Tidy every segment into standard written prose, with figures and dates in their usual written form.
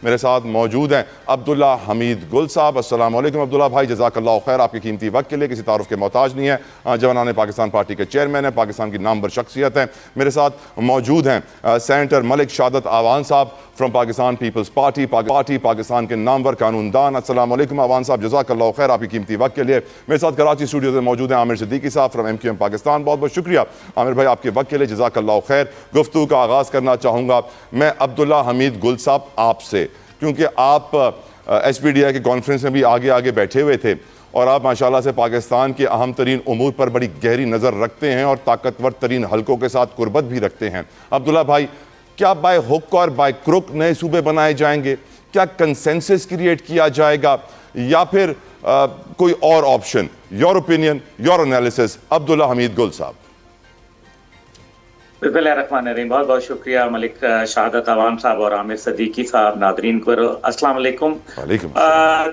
मेरे साथ मौजूद हैं अब्दुल्ला हमीद गुल साहब। अस्सलाम वालेकुम अब्दुल्ला भाई, जज़ाकल्लाह खैर आपके कीमती वक्त के लिए, किसी तारुफ के मोहताज नहीं है। जवानान पाकिस्तान पार्टी के चेयरमैन हैं, पाकिस्तान की नामवर शख्सियत हैं। मेरे साथ मौजूद हैं सेनेटर मलिक शादत आवान साहब फ्रॉम पाकिस्तान पीपल्स पार्टी, पाकिस्तान के नामवर कानूनदान। अस्सलाम वालेकुम आवान साहब, जज़ाकल्लाह खैर आपकी कीमती वक्त के लिए। मेरे साथ कराची स्टूडियो से मौजूद हैं आमिर सिद्दीकी साहब फ्रॉम MQM पाकिस्तान। बहुत बहुत शुक्रिया आमिर भाई आपके वक्त के लिए, जज़ाकल्लाह खैर। गुफ्तगू का आगाज़ करना चाहूँगा मैं अब्दुल्ला हमीद गुल साहब आपसे, क्योंकि आप SPDI के कॉन्फ्रेंस में भी आगे आगे बैठे हुए थे और आप माशाल्लाह से पाकिस्तान के अहम तरीन उमूर पर बड़ी गहरी नज़र रखते हैं और ताकतवर तरीन हलकों के साथ कुर्बत भी रखते हैं। अब्दुल्ला भाई, क्या बाय हुक और बाय क्रुक नए सूबे बनाए जाएंगे? क्या कंसेंसस क्रिएट किया जाएगा या फिर कोई और option? Your opinion, your analysis, Abdullah Hamid गुल साहब। बिस्मिल्लाहिर्रहमानिर्रहीम। बहुत बहुत शुक्रिया मलिक शहादत अवान साहब और आमिर सिद्दीकी साहब। नादरीन को अस्सलाम वालेकुम।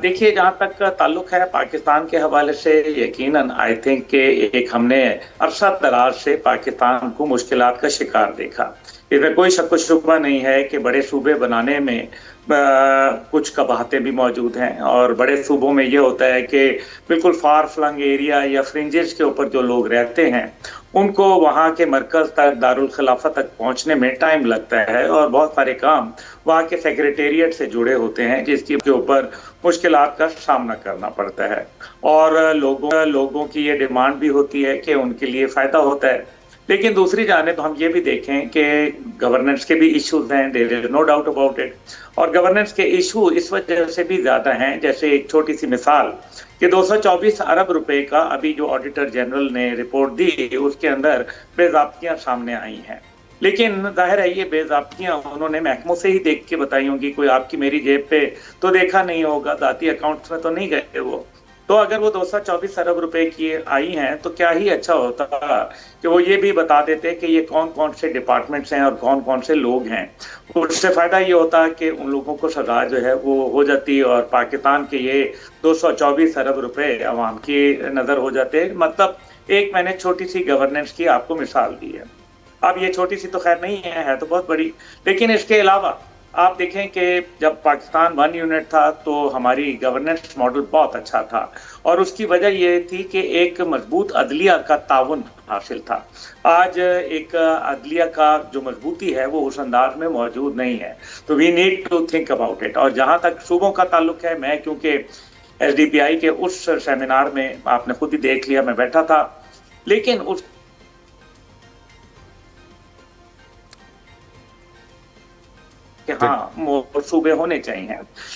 देखिए, जहाँ तक ताल्लुक है पाकिस्तान के हवाले से, यकीनन आई थिंक के एक हमने अरसा दराज से पाकिस्तान को मुश्किलात का शिकार देखा। इसमें कोई शक व शुबा नहीं है कि बड़े सूबे बनाने में कुछ कबाहतें भी मौजूद हैं और बड़े सूबों में ये होता है कि बिल्कुल फार फ्लंग एरिया या फ्रिंजेस के ऊपर जो लोग रहते हैं उनको वहाँ के मरकज़ तक, दारुल खिलाफत तक पहुँचने में टाइम लगता है और बहुत सारे काम वहाँ के सेक्रेटेरिएट से जुड़े होते हैं जिसके ऊपर मुश्किलात का सामना करना पड़ता है। और लोगों की ये डिमांड भी होती है कि उनके लिए फ़ायदा होता है। लेकिन दूसरी जानिब हम ये भी देखें कि गवर्नेंस के भी इश्यूज हैं, there is no doubt about it. और गवर्नेंस के इशू इस वजह से भी ज़्यादा हैं, जैसे एक छोटी सी मिसाल कि 224 अरब रुपए का अभी जो ऑडिटर जनरल ने रिपोर्ट दी उसके अंदर बेज़ाब्तियां सामने आई हैं। लेकिन जाहिर है ये बेज़ाब्तियां उन्होंने महकमों से ही देख के बताई होंगी, कोई आपकी मेरी जेब पे तो देखा नहीं होगा, ज़ाती अकाउंट्स में तो नहीं गए वो। तो अगर वो 224 अरब रुपए की आई हैं तो क्या ही अच्छा होता कि वो ये भी बता देते कि ये कौन कौन से डिपार्टमेंट्स हैं और कौन कौन से लोग हैं। उससे फ़ायदा ये होता कि उन लोगों को सजा जो है वो हो जाती और पाकिस्तान के ये 224 अरब रुपए आवाम की नज़र हो जाते। मतलब एक मैंने छोटी सी गवर्नेंस की आपको मिसाल दी है। अब ये छोटी सी तो खैर नहीं है तो बहुत बड़ी। लेकिन इसके अलावा आप देखें कि जब पाकिस्तान 1 यूनिट था तो हमारी गवर्नेंस मॉडल बहुत अच्छा था और उसकी वजह ये थी कि एक मजबूत अदलिया का ताउन हासिल था। आज एक अदलिया का जो मजबूती है वो उस अंदाज में मौजूद नहीं है। तो we need to think about it. और जहाँ तक सूबों का ताल्लुक है, मैं क्योंकि SDPI के उस सेमिनार में आपने खुद ही देख लिया, मैं बैठा था, लेकिन उस कि हाँ सूबे होने चाहिए।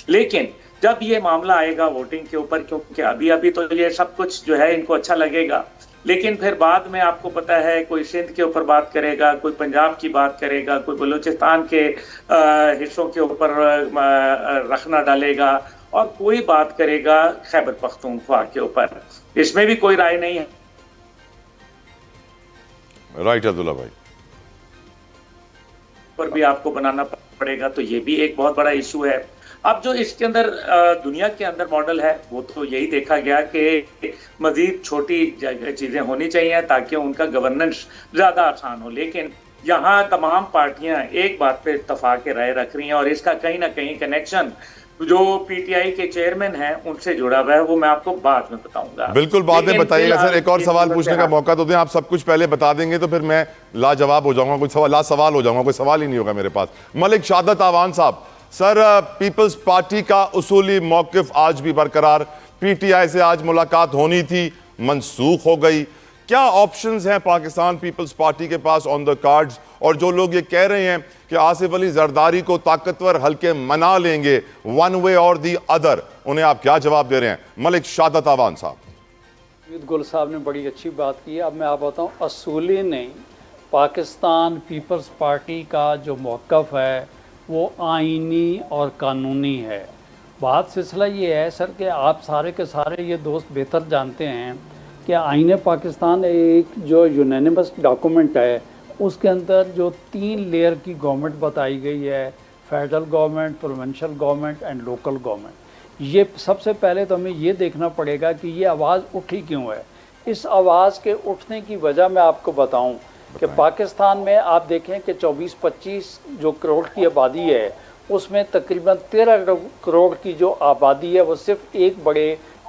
लेकिन जब ये मामला आएगा वोटिंग के ऊपर, क्योंकि अभी तो ये सब कुछ जो है इनको अच्छा लगेगा, लेकिन फिर बाद में आपको पता है कोई सिंध के ऊपर बात करेगा, कोई पंजाब की बात करेगा, कोई बलूचिस्तान के हिस्सों के ऊपर रखना डालेगा और कोई बात करेगा खैबर पख्तूनख्वा के ऊपर। इसमें भी कोई राय नहीं है। राइट अब्दुल्ला भाई, पर भी आपको बनाना पड़ेगा, तो ये भी एक बहुत बड़ा इशू है। अब जो इसके अंदर दुनिया के अंदर मॉडल है वो तो यही देखा गया कि मजीद छोटी चीजें होनी चाहिए ताकि उनका गवर्नेंस ज्यादा आसान हो। लेकिन यहाँ तमाम पार्टियां एक बात पे इत्तफाक राय रख रही हैं और इसका कहीं ना कहीं कनेक्शन जो PTI के चेयरमैन हैं उनसे जुड़ा हुआ है, वो मैं आपको बाद में बताऊंगा। बिल्कुल बाद में बताइएगा सर। एक और सवाल पूछने का मौका तो दें। आप सब कुछ पहले बता देंगे तो फिर मैं लाजवाब हो जाऊंगा, कुछ सवाल लासवाल हो जाऊंगा, कोई सवाल ही नहीं होगा मेरे पास। मलिक शादत आवान साहब, सर पीपल्स पार्टी का उसूली मौकिफ आज भी बरकरार, PTI से आज मुलाकात होनी थी, मनसूख हो गई। क्या ऑप्शंस हैं पाकिस्तान पीपल्स पार्टी के पास ऑन द कार्ड्स? और जो लोग ये कह रहे हैं कि आसिफ अली जरदारी को ताकतवर हल्के मना लेंगे वन वे और दी अदर, उन्हें आप क्या जवाब दे रहे हैं? मलिक शादत आवान साहब। गुल साहब ने बड़ी अच्छी बात की। अब मैं आप बताऊं, असूली नहीं, पाकिस्तान पीपल्स पार्टी का जो मौक़िफ़ है वो आइनी और कानूनी है। बात सिलसिला ये है सर कि आप सारे के सारे ये दोस्त बेहतर जानते हैं कि आईन पाकिस्तान एक जो यूनानिमस डॉक्यूमेंट है उसके अंदर जो 3 लेयर की गवर्नमेंट बताई गई है, federal government, provincial government and local government. ये सबसे पहले तो हमें ये देखना पड़ेगा कि ये आवाज़ उठी क्यों है। इस आवाज़ के उठने की वजह मैं आपको बताऊं कि पाकिस्तान में आप देखें कि 24-25 जो करोड़ की आबादी है उसमें तकरीबन 13 करोड़ की जो आबादी है वो सिर्फ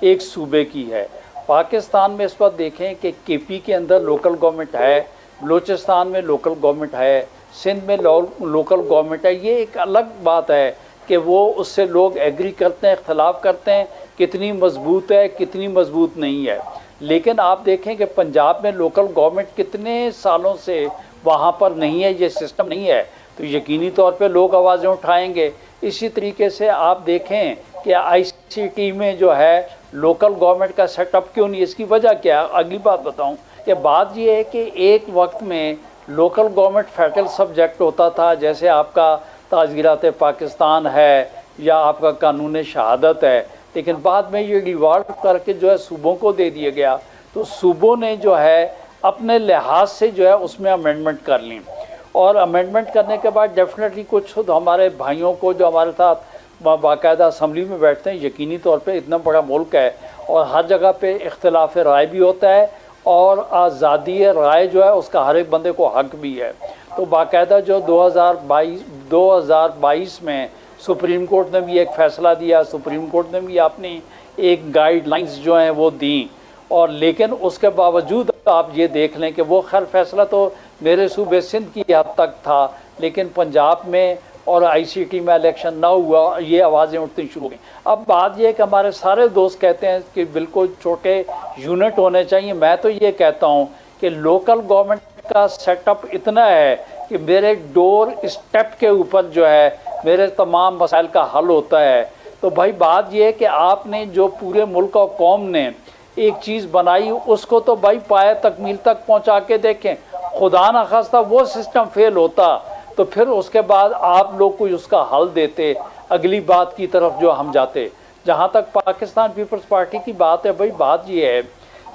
एक सूबे की है। पाकिस्तान में इस वक्त देखें कि केपी के अंदर लोकल गवर्नमेंट है, बलूचिस्तान में लोकल गवर्नमेंट है, सिंध में लोकल गवर्नमेंट है। ये एक अलग बात है कि वो उससे लोग एग्री करते हैं, इख्तलाफ करते हैं कितनी मजबूत है कितनी मजबूत नहीं है। लेकिन आप देखें कि पंजाब में लोकल गवर्नमेंट कितने सालों से वहाँ पर नहीं है, ये सिस्टम नहीं है, तो यकीनी तौर पे लोग आवाज़ें उठाएंगे। इसी तरीके से आप देखें कि आईसीटी में जो है लोकल गवर्नमेंट का सेटअप क्यों नहीं, इसकी वजह क्या है। अगली बात बताऊं कि बात ये है कि एक वक्त में लोकल गवर्नमेंट फेडरल सब्जेक्ट होता था, जैसे आपका ताज़ीरात पाकिस्तान है या आपका कानून शहादत है, लेकिन बाद में ये रिवॉल्व करके जो है सूबों को दे दिया गया। तो सूबों ने जो है अपने लिहाज से जो है उसमें अमेंडमेंट कर ली, और अमेंडमेंट करने के बाद डेफिनेटली कुछ हमारे भाइयों को जो हमारे साथ बाकायदा असम्बली में बैठते हैं, यकीनी तौर पे इतना बड़ा मुल्क है और हर जगह पे इख्तिलाफ राय भी होता है और आज़ादी राय जो है उसका हर एक बंदे को हक भी है। तो बाकायदा जो 2022 में सुप्रीम कोर्ट ने भी एक फ़ैसला दिया, सुप्रीम कोर्ट ने भी अपनी एक गाइडलाइंस जो हैं वो दी, और लेकिन उसके बावजूद आप ये देख लें कि वो खैर फैसला तो मेरे सूबे सिंध की हद तक था, लेकिन पंजाब में और आईसीटी में इलेक्शन ना हुआ, ये आवाज़ें उठनी शुरू हो गई। अब बात ये है कि हमारे सारे दोस्त कहते हैं कि बिल्कुल छोटे यूनिट होने चाहिए। मैं तो ये कहता हूँ कि लोकल गवर्नमेंट का सेटअप इतना है कि मेरे डोर स्टेप के ऊपर जो है मेरे तमाम मसाइल का हल होता है। तो भाई बात ये है कि आपने जो पूरे मुल्क और कौम ने एक चीज़ बनाई उसको तो भाई पाए तकमील तक पहुँचा के देखें। खुदा न खास्ता वो सिस्टम फेल होता तो फिर उसके बाद आप लोग कोई उसका हल देते, अगली बात की तरफ जो हम जाते। जहाँ तक पाकिस्तान पीपल्स पार्टी की बात है, भाई बात ये है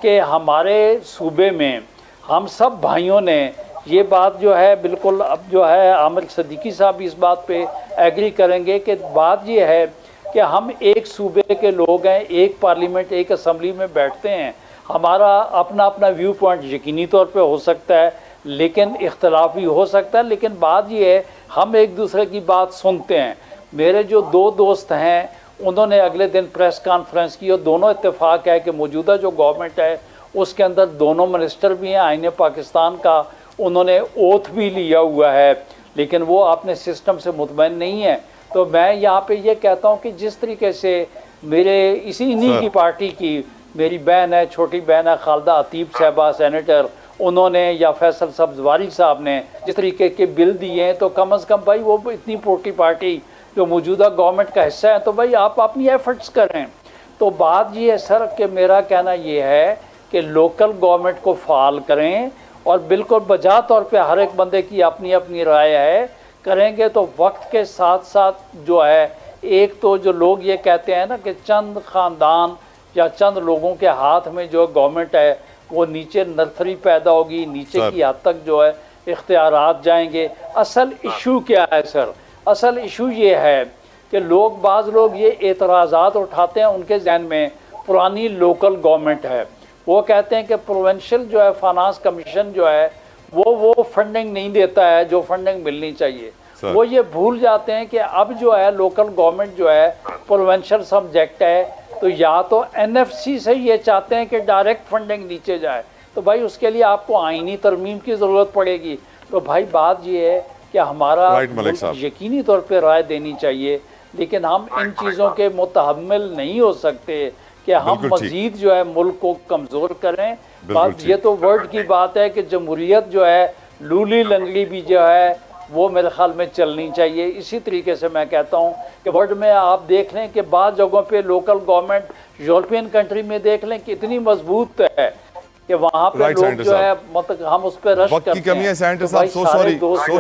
कि हमारे सूबे में हम सब भाइयों ने ये बात जो है बिल्कुल, अब जो है आमिर सदीकी साहब भी इस बात पे एग्री करेंगे कि बात ये है कि हम एक सूबे के लोग हैं, एक पार्लियामेंट एक असम्बली में बैठते हैं, हमारा अपना अपना व्यू पॉइंट यकीनी तौर पे हो सकता है, लेकिन इख्तलाफ भी हो सकता है। लेकिन बात ये है हम एक दूसरे की बात सुनते हैं। मेरे जो दो दोस्त हैं उन्होंने अगले दिन प्रेस कॉन्फ्रेंस की और दोनों इत्तेफाक है कि मौजूदा जो गवर्नमेंट है उसके अंदर दोनों मिनिस्टर भी हैं, आईने पाकिस्तान का उन्होंने ओथ भी लिया हुआ है, लेकिन वो अपने सिस्टम से मुतमईन नहीं है। तो मैं यहाँ पे ये कहता हूँ कि जिस तरीके से मेरे इन्हीं की पार्टी की मेरी बहन है, छोटी बहन है खालदा अतीब साहबा सेनेटर, उन्होंने या फैसल सब्जवारी साहब ने जिस तरीके के बिल दिए हैं, तो कम अज़ कम भाई वो इतनी पोटी पार्टी जो मौजूदा गवर्नमेंट का हिस्सा है, तो भाई आप अपनी एफर्ट्स करें। तो बात ये है सर कि मेरा कहना ये है कि लोकल गवर्नमेंट को फाल करें और बिल्कुल बजा तौर पे हर एक बंदे की अपनी अपनी राय है, करेंगे तो वक्त के साथ साथ जो है एक तो जो लोग ये कहते हैं ना कि चंद ख़ानदान या चंद लोगों के हाथ में जो गवर्नमेंट है वो नीचे नर्सरी पैदा होगी, नीचे की हद तक जो है इख्तियारात जाएंगे। असल इशू क्या है सर? असल इशू ये है कि बाज़ लोग ये एतराज़ात उठाते हैं, उनके जहन में पुरानी लोकल गवर्नमेंट है, वो कहते हैं कि प्रोविंशियल जो है फाइनेंस कमीशन जो है वो फंडिंग नहीं देता है जो फंडिंग मिलनी चाहिए। वो ये भूल जाते हैं कि अब जो है लोकल गवर्नमेंट जो है प्रोविंशियल सब्जेक्ट है, तो या तो एनएफसी से ये चाहते हैं कि डायरेक्ट फंडिंग नीचे जाए, तो भाई उसके लिए आपको आईनी तरमीम की ज़रूरत पड़ेगी। तो भाई बात ये है कि हमारा यकीनी तौर पे राय देनी चाहिए, लेकिन हम इन चीज़ों के मुतहम्मिल नहीं हो सकते कि हम मजीद जो है मुल्क को कमज़ोर करें। बात ये तो वर्ड की बात है कि जमहूरियत जो है लूली लंगड़ी भी जो है वो मेरे ख्याल में चलनी चाहिए। इसी तरीके से मैं कहता हूँ कि वर्ल्ड में आप देख लें कि बाद जगहों पे लोकल गवर्नमेंट यूरोपियन कंट्री में देख लें कि इतनी मजबूत है कि वहाँ पे लोग जो है मतलब हम उस पर रश करते हैं। वक्त की कमी है senator sahab, so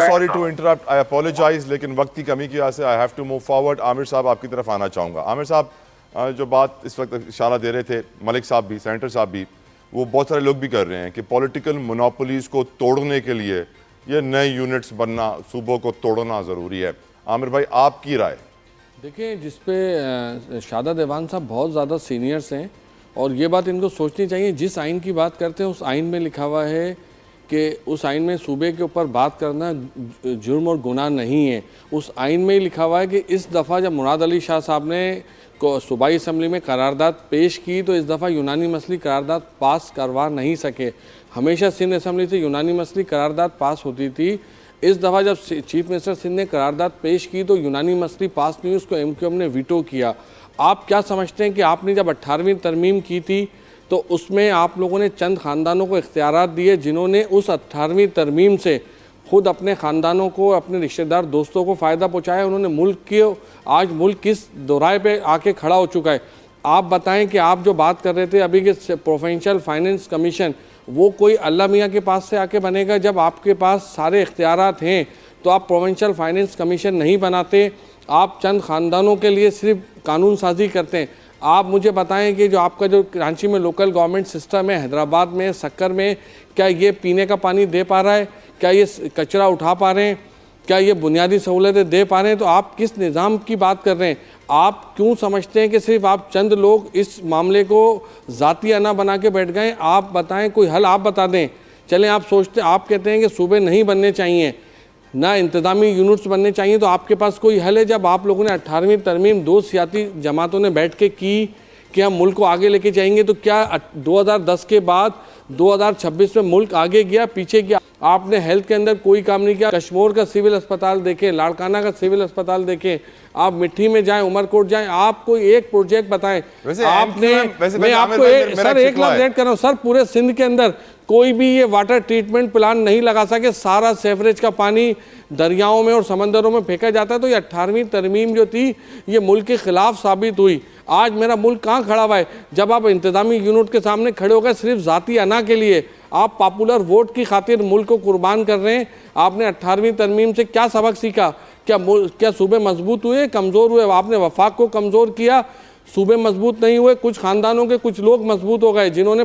sorry to interrupt, I apologise, लेकिन वक्त की कमी की वजह से I have to move forward. Aamir sahab आपकी तरफ आना चाहूँगा। आमिर साहब जो बात इस वक्त इशारा दे रहे थे मलिक साहब भी, सेनेटर साहब भी, वो बहुत सारे लोग भी कर रहे हैं कि पॉलिटिकल मोनोपोलीज को तोड़ने के लिए ये नए यूनिट्स बनना, सूबों को तोड़ना ज़रूरी है। आमिर भाई आपकी राय? देखिए, जिस पे शादा देवान साहब बहुत ज़्यादा सीनियर्स हैं और ये बात इनको सोचनी चाहिए। जिस आइन की बात करते हैं उस आइन में लिखा हुआ है कि उस आइन में सूबे के ऊपर बात करना जुर्म और गुनाह नहीं है। उस आइन में ही लिखा हुआ है कि इस दफ़ा जब मुराद अली शाह साहब ने सूबाई असम्बली में करारदाद पेश की तो इस दफ़ा यूनानी मसली करारदाद पास करवा नहीं सके। हमेशा सिंध असम्बली से यूनानी मसली करारदाद पास होती थी। इस दफ़ा जब चीफ मिनिस्टर सिंध ने करारदाद पेश की तो यूनानी मसली पास नहीं, उसको MQM ने वीटो किया। आप क्या समझते हैं कि आपने जब 18वीं तरमीम की थी तो उसमें आप लोगों ने चंद ख़ानदानों को इख्तियारात दिए जिन्होंने उस 18वीं तरमीम से ख़ुद अपने ख़ानदानों को, अपने रिश्तेदार दोस्तों को फ़ायदा पहुँचाया। उन्होंने मुल्क के, आज मुल्क किस दोराए पे आके खड़ा हो चुका है। आप बताएं कि आप जो बात कर रहे थे अभी के प्रोविंशियल फाइनेंस कमीशन, वो कोई अल्लाह मियाँ के पास से आके बनेगा? जब आपके पास सारे इख्तियारात हैं तो आप प्रोविंशियल फाइनेंस कमीशन नहीं बनाते, आप चंद ख़ानदानों के लिए सिर्फ कानून साजी करते हैं। आप मुझे बताएं कि जो आपका जो कराची में लोकल गवर्नमेंट सिस्टम है, हैदराबाद में, सक्कर में, क्या ये पीने का पानी दे पा रहा है? क्या ये कचरा उठा पा रहे हैं? क्या ये बुनियादी सहूलतें दे पा रहे हैं? तो आप किस निज़ाम की बात कर रहे हैं? आप क्यों समझते हैं कि सिर्फ आप चंद लोग इस मामले को ज़ाती अना बना के बैठ गए? आप बताएं, कोई हल आप बता दें। चलें, आप सोचते, आप कहते हैं कि सूबे नहीं बनने चाहिए, ना इंतज़ामी यूनिट्स बनने चाहिए, तो आपके पास कोई हल है? जब आप लोगों ने 18वीं तरमीम 2 सियासी जमातों ने बैठ के की कि हम मुल्क को आगे लेके जाएंगे, तो क्या 2010 के बाद 2026 में मुल्क आगे गया, पीछे गया? आपने हेल्थ के अंदर कोई काम नहीं किया। कश्मीर का सिविल अस्पताल देखें, लाड़काना का सिविल अस्पताल देखें, आप मिट्टी में जाएं, उमरकोट जाएं, आप कोई एक प्रोजेक्ट बताएं। आपने, मैं आपको सर एक लफ्ज़ ऐड कर रहा हूँ सर, पूरे सिंध के अंदर कोई भी ये वाटर ट्रीटमेंट प्लांट नहीं लगा सके। सारा सेवरेज का पानी दरियाओं में और समंदरों में फेंका जाता है। तो ये 18वीं तरमीम जो थी ये मुल्क के ख़िलाफ़ साबित हुई। आज मेरा मुल्क कहाँ खड़ा हुआ है? जब आप इंतज़ामी यूनिट के सामने खड़े हो गए सिर्फ ज़ाती अना के लिए, आप पॉपुलर वोट की खातिर मुल्क को कुर्बान कर रहे हैं। आपने 18वीं तरमीम से क्या सबक सीखा? क्या सूबे मजबूत हुए, कमज़ोर हुए? आपने वफाक को कमज़ोर किया, सूबे मजबूत नहीं हुए। कुछ ख़ानदानों के कुछ लोग मजबूत हो गए जिन्होंने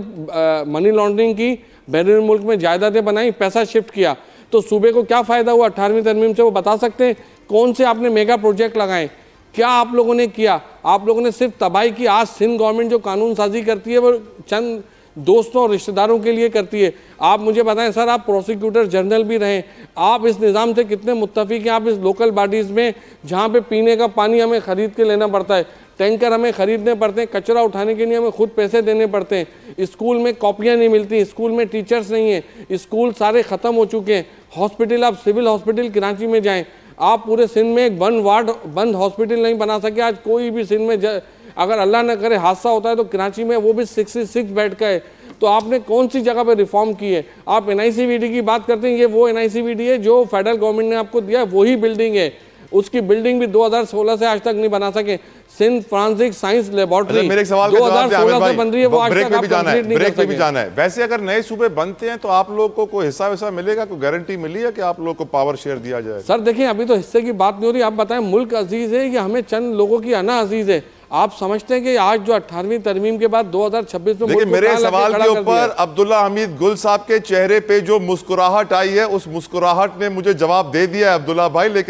मनी लॉन्ड्रिंग की, बैरून मुल्क में जायदादें बनाई, पैसा शिफ्ट किया। तो सूबे को क्या फ़ायदा हुआ 18वीं तरमीम से? वो बता सकते हैं? कौन से आपने मेगा प्रोजेक्ट लगाए? क्या आप लोगों ने किया? आप लोगों ने सिर्फ तबाही की। आज सिंध गवर्नमेंट जो कानून साजी करती है वो चंद दोस्तों और रिश्तेदारों के लिए करती है। आप मुझे बताएं सर, आप प्रोसिक्यूटर जनरल भी रहे, आप इस निज़ाम से कितने मुत्तफिक हैं? आप इस लोकल बॉडीज़ में जहाँ पे पीने का पानी हमें ख़रीद के लेना पड़ता है, टैंकर हमें ख़रीदने पड़ते हैं, कचरा उठाने के लिए हमें खुद पैसे देने पड़ते हैं, स्कूल में कॉपियाँ नहीं मिलती, स्कूल में टीचर्स नहीं हैं, स्कूल सारे ख़त्म हो चुके हैं, हॉस्पिटल, आप सिविल हॉस्पिटल कराची में जाएँ, आप पूरे सिंध में एक बंद हॉस्पिटल नहीं बना सके। आज कोई भी सिंध में अगर अल्लाह न करे हादसा होता है तो कराची में वो भी 66 बेड का है। तो आपने कौन सी जगह पे रिफॉर्म की है? आप NICVD की बात करते हैं, ये वो NICVD है जो फेडरल गवर्नमेंट ने आपको दिया, वही बिल्डिंग है। उसकी बिल्डिंग भी 2016 से आज तक नहीं बना सके। सिंध फॉरेंसिक साइंस लेबोरेटरी मेरे एक सवाल का जवाब 2016 से बन रही है, वो आज ब्रेक तक में आप भी जाना है, कंप्लीट नहीं ब्रेक कर में भी सके। जाना है। वैसे अगर नए सूबे बनते हैं तो आप लोग को कोई हिस्सा वैसा मिलेगा? कोई गारंटी मिली है कि आप लोग को पावर शेयर दिया जाए? सर देखिए, अभी तो हिस्से की बात नहीं हो रही। आप बताएं, मुल्क अजीज है या हमें चंद लोगों की अना अजीज है? आप समझते हैं कि आज जो 18वीं तरमीम के बाद 2026 में देखिए, मेरे सवाल के ऊपर अब्दुल्ला हमीद गुल साहब के चेहरे पे जो मुस्कुराहट आई है, उस मुस्कुराहट ने मुझे जवाब दे दिया है अब्दुल्ला भाई। लेकिन